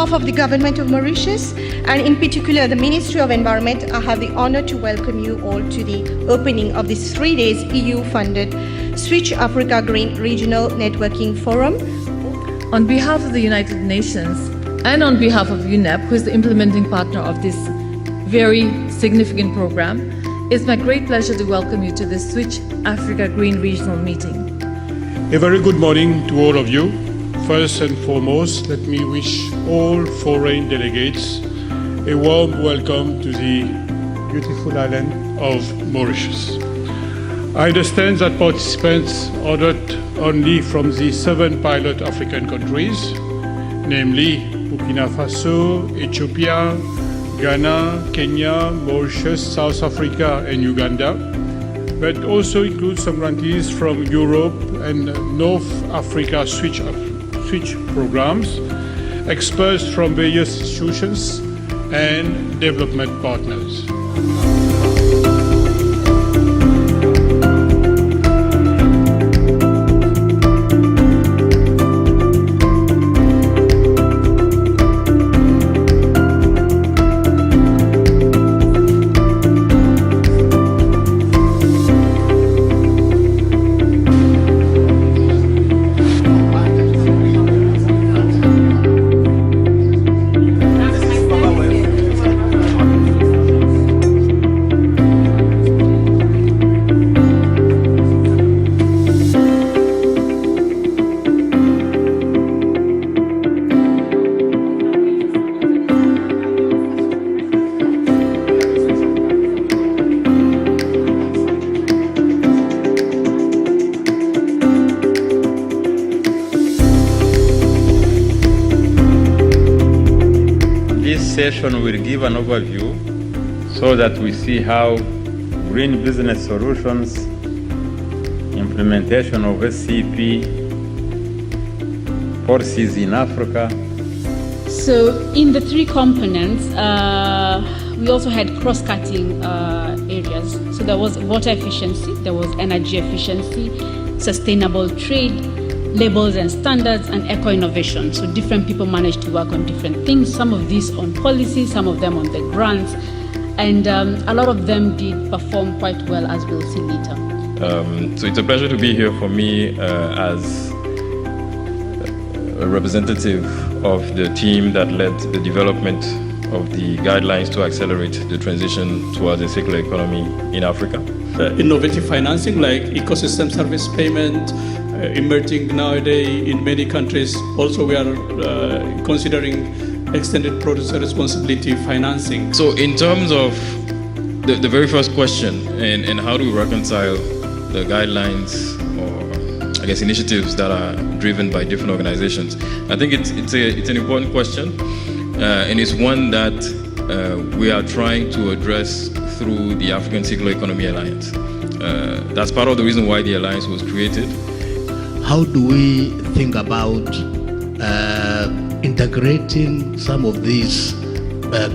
behalf of the Government of Mauritius, and in particular the Ministry of Environment, I have the honor to welcome you all to the opening of this 3 days EU-funded Switch Africa Green Regional Networking Forum. On behalf of the United Nations and on behalf of UNEP, who is the implementing partner of this very significant program, it's my great pleasure to welcome you to this Switch Africa Green Regional Meeting. A very good morning to all of you. First and foremost, let me wish all foreign delegates a warm welcome to the beautiful island of Mauritius. I understand that participants are not only from the 7 pilot African countries, namely Burkina Faso, Ethiopia, Ghana, Kenya, Mauritius, South Africa and Uganda, but also includes some grantees from Europe and North Africa Switch programs, experts from various institutions and development partners. This session will give an overview so that we see how green business solutions, implementation of SCP policies in Africa. So in the 3 components, we also had cross-cutting areas. So there was water efficiency, there was energy efficiency, sustainable trade, labels and standards, and eco-innovation. So different people managed to work on different things, some of these on policy, some of them on the grants, and a lot of them did perform quite well, as we'll see later. So it's a pleasure to be here for me as a representative of the team that led the development of the guidelines to accelerate the transition towards a circular economy in Africa. Innovative financing like ecosystem service payment, emerging nowadays in many countries. Also, we are considering extended producer responsibility financing. So in terms of the very first question, and how do we reconcile the guidelines or I guess initiatives that are driven by different organizations, I think it's an important question, and it's one that we are trying to address through the African Circular Economy Alliance. That's part of the reason why the alliance was created. How do we think about integrating some of these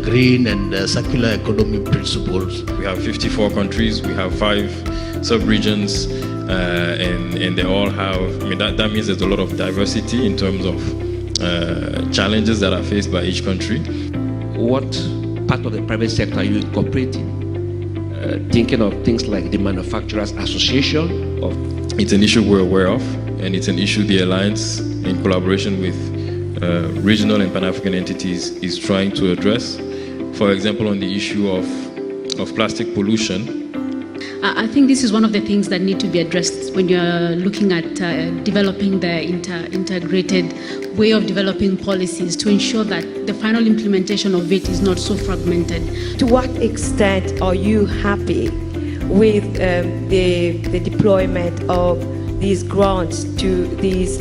green and circular economy principles? We have 54 countries, we have 5 sub-regions, and they all have, I mean, that means there's a lot of diversity in terms of challenges that are faced by each country. What part of the private sector are you incorporating? Thinking of things like the Manufacturers Association? It's an issue we're aware of, and it's an issue the Alliance, in collaboration with regional and Pan-African entities, is trying to address. For example, on the issue of plastic pollution. I think this is one of the things that need to be addressed when you're looking at developing the integrated way of developing policies to ensure that the final implementation of it is not so fragmented. To what extent are you happy with the deployment of these grants to these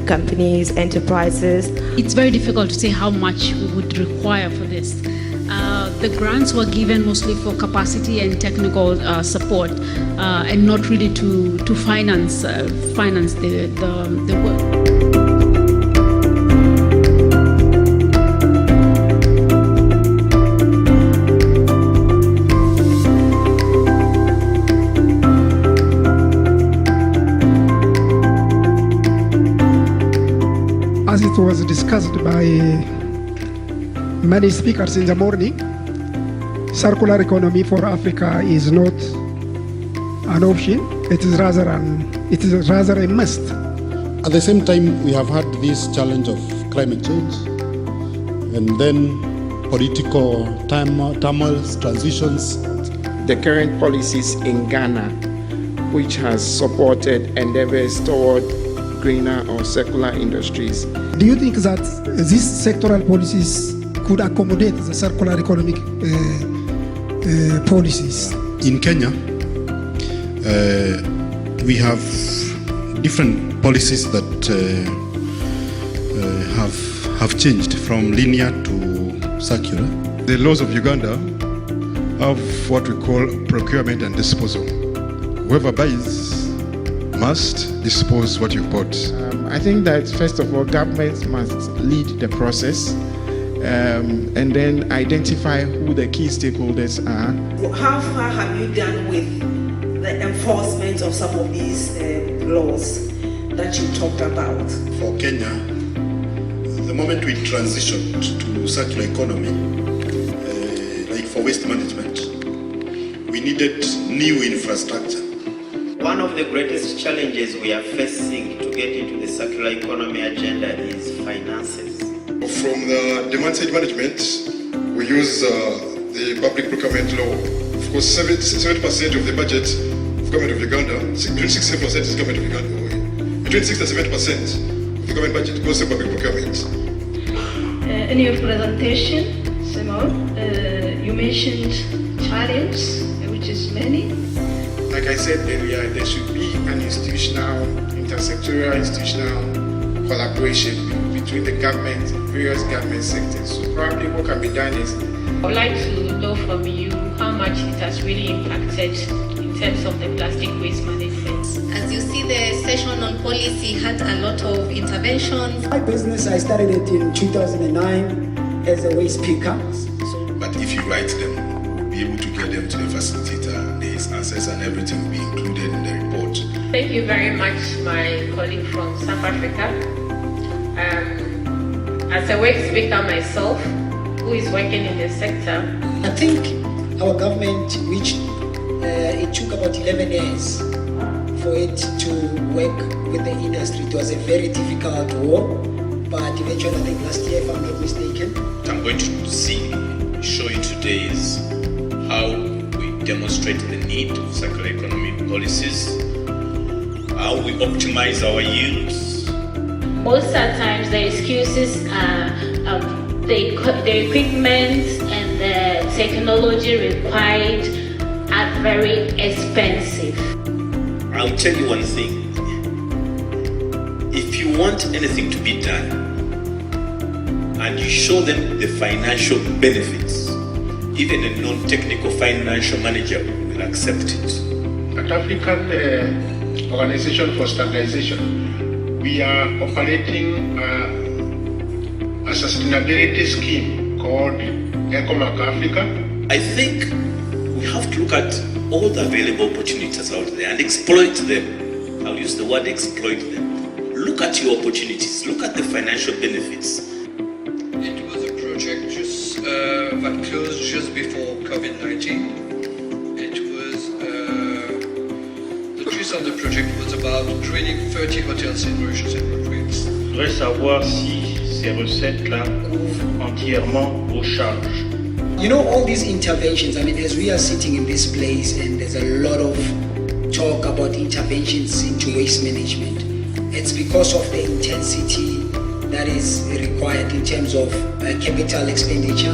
companies, enterprises? It's very difficult to say how much we would require for this. The grants were given mostly for capacity and technical support, and not really to finance the work. As it was discussed by many speakers in the morning, circular economy for Africa is not an option. It is rather a must. At the same time, we have had this challenge of climate change, and then political turmoils, transitions. The current policies in Ghana, which has supported endeavors toward greener or circular industries. Do you think that these sectoral policies could accommodate the circular economic policies? In Kenya, we have different policies that have changed from linear to circular. The laws of Uganda have what we call procurement and disposal. Whoever buys must dispose what you've bought. I think that first of all, governments must lead the process and then identify who the key stakeholders are. How far have you done with the enforcement of some of these laws that you talked about? For Kenya, the moment we transitioned to circular economy, like for waste management, we needed new infrastructure. One of the greatest challenges we are facing to get into the circular economy agenda is finances. From the demand side management, we use the public procurement law. Of course, 70% of the budget of government of Uganda, between 6% is government of Uganda. Between 6 and 7% of the government budget goes to public procurement. In your presentation, Simon, you mentioned challenge, which is many. Like I said earlier, there should be an institutional, intersectoral institutional collaboration between the government, various government sectors. So probably what can be done is... I would like to know from you how much it has really impacted in terms of the plastic waste management. As you see, the session on policy had a lot of interventions. My business, I started it in 2009 as a waste picker. But if you write them, we'll be able to get them to the facilitator, the answers and everything will be included in the report. Thank you very much, my colleague from South Africa. As a waste picker myself, who is working in the sector, I think our government reached, it took about 11 years for it to work with the industry. It was a very difficult war, but eventually, I think last year, if I'm not mistaken. What I'm going to show you today is how we demonstrate the need of circular economy policies, how we optimize our yields. most of the times the excuses are the equipment and the technology required are very expensive. I'll tell you one thing. If you want anything to be done and you show them the financial benefits, even a non-technical financial manager will accept it. At African Organization for Standardization, we are operating a sustainability scheme called EcoMark Africa. I think we have to look at all the available opportunities out there and exploit them. I'll use the word exploit them. Look at your opportunities, look at the financial benefits. It was a project that closed just before COVID-19. It was, the gist of the project was about training 30 hotels in Mauritius and Mauritius. Je voudrais savoir si ces recettes-là couvrent entièrement vos charges. You know, all these interventions, I mean, as we are sitting in this place and there's a lot of talk about interventions into waste management, it's because of the intensity that is required in terms of capital expenditure.